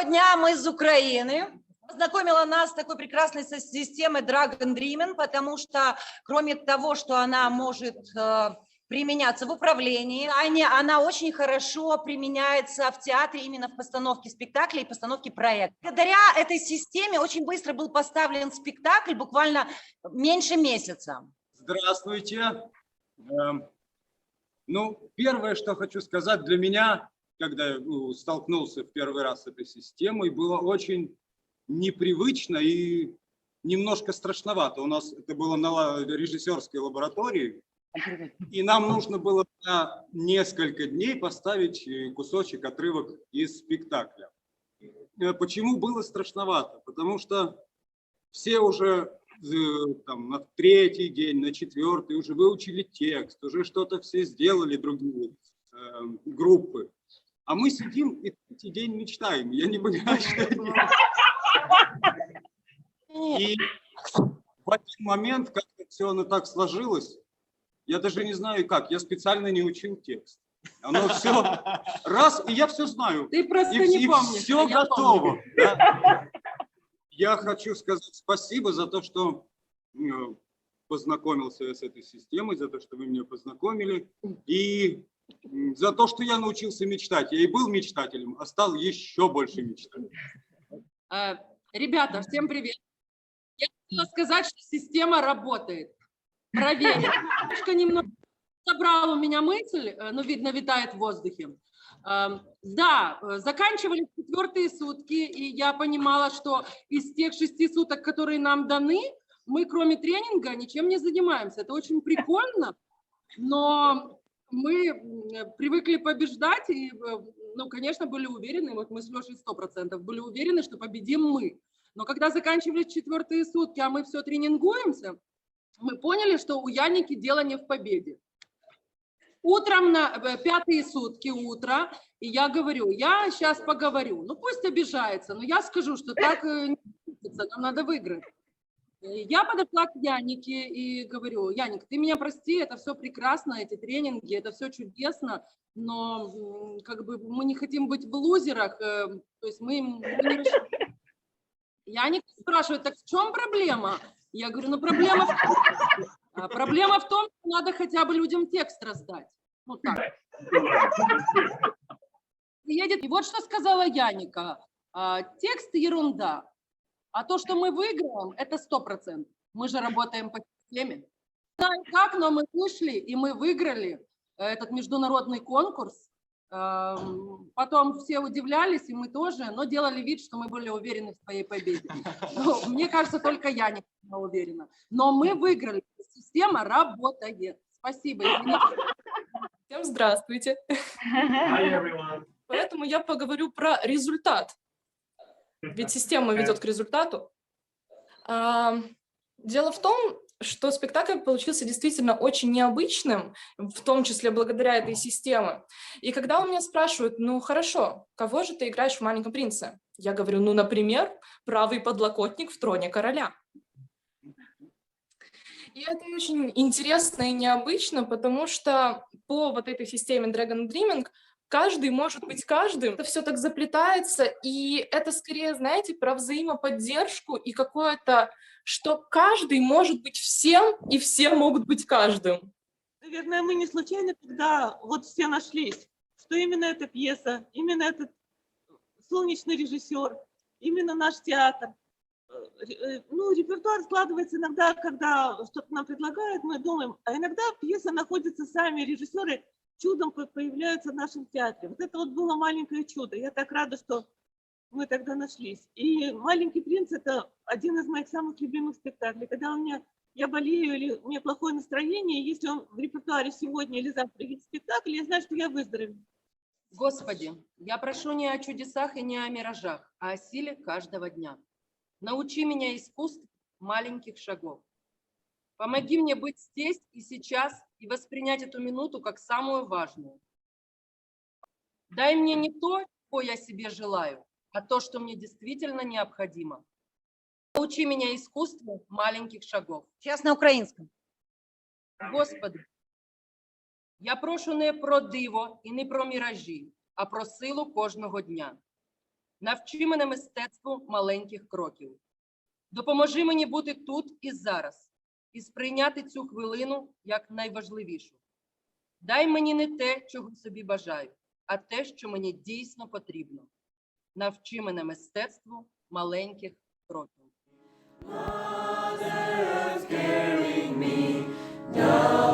Доброго дня, мы из Украины. Познакомила нас с такой прекрасной системой Dragon Dreaming, потому что кроме того, что она может применяться в управлении, она очень хорошо применяется в театре именно в постановке спектакля и постановке проекта. Благодаря этой системе очень быстро был поставлен спектакль, буквально меньше месяца. Здравствуйте. Ну, первое, что хочу сказать, для меня, когда я столкнулся в первый раз с этой системой, было очень непривычно и немножко страшновато. У нас это было на режиссерской лаборатории, и нам нужно было на несколько дней поставить кусочек, отрывок из спектакля. Почему было страшновато? Потому что все уже там, на третий день, на четвертый уже выучили текст, уже что-то все сделали, другие группы. А мы сидим и третий день мечтаем. Я не понимаю, что делать. И в один момент как-то все оно так сложилось, я даже не знаю как, я специально не учил текст. Оно все раз, и я все знаю. Ты просто и не помнишь. Все готово. Да? Я хочу сказать спасибо за то, что познакомился с этой системой, за то, что вы меня познакомили, и за то, что я научился мечтать. Я и был мечтателем, а стал еще больше мечтать. Ребята, всем привет. Я хотела сказать, что система работает. Проверим. Немного собрал у меня мысль, но видно, витает в воздухе. Да, заканчивались 4-е сутки, и я понимала, что из тех 6 суток, которые нам даны, мы кроме тренинга ничем не занимаемся. Это очень прикольно, но мы привыкли побеждать и, ну, конечно, были уверены, вот мы с Лешей 100% были уверены, что победим мы. Но когда заканчивались 4-е сутки, а мы все тренингуемся, мы поняли, что у Яники дело не в победе. Утром на 5-е сутки утро, и я говорю, я сейчас поговорю. Ну пусть обижается, но я скажу, что так не получится, нам надо выиграть. Я подошла к Янике и говорю, Яник, ты меня прости, это все прекрасно, эти тренинги, это все чудесно, но как бы мы не хотим быть в лузерах, то есть мы не рассчитываем. Яник спрашивает, так в чем проблема? Я говорю, ну проблема в том, что надо хотя бы людям текст раздать. Вот так. Едет. И вот что сказала Яника. Текст ерунда. А то, что мы выиграем, это 100%. Мы же работаем по системе. Не знаю как, но мы вышли и мы выиграли этот международный конкурс. Потом все удивлялись, и мы тоже, но делали вид, что мы были уверены в своей победе. Ну, мне кажется, только я не уверена. Но мы выиграли. Система работает. Спасибо. Извините. Всем здравствуйте. Поэтому я поговорю про результат. Ведь система ведет к результату. Дело в том, что спектакль получился действительно очень необычным, в том числе благодаря этой системе. И когда у меня спрашивают, ну хорошо, кого же ты играешь в «Маленьком принце»? Я говорю, ну, например, правый подлокотник в «Троне короля». И это очень интересно и необычно, потому что по вот этой системе Dragon Dreaming каждый может быть каждым. Это все так заплетается, и это скорее, знаете, про взаимоподдержку и какое-то, что каждый может быть всем, и все могут быть каждым. Наверное, мы не случайно, когда вот все нашлись, что именно эта пьеса, именно этот солнечный режиссер, именно наш театр. Ну, репертуар складывается иногда, когда что-то нам предлагают, мы думаем, а иногда пьеса находится, сами режиссеры чудом появляются в нашем театре. Вот это вот было маленькое чудо. Я так рада, что мы тогда нашлись. И «Маленький принц» — это один из моих самых любимых спектаклей. Когда я болею или у меня плохое настроение, если он в репертуаре сегодня или завтра есть спектакль, я знаю, что я выздоровею. Господи, я прошу не о чудесах и не о миражах, а о силе каждого дня. Научи меня искусству маленьких шагов. Помоги мне быть здесь и сейчас и воспринять эту минуту как самую важную. Дай мне не то, чего я себе желаю, а то, что мне действительно необходимо. Научи меня искусству маленьких шагов. Сейчас на українському. Господи, я прошу не про диво і не про міражі, а про силу кожного дня. Навчи мене мистецтву маленьких кроків. Допоможи мені бути тут і зараз, і сприйняти цю хвилину як найважливішу. Дай мені не те, чого собі бажаю, а те, що мені дійсно потрібно. Навчи мене мистецтву маленьких кроків. Mother's carrying me down.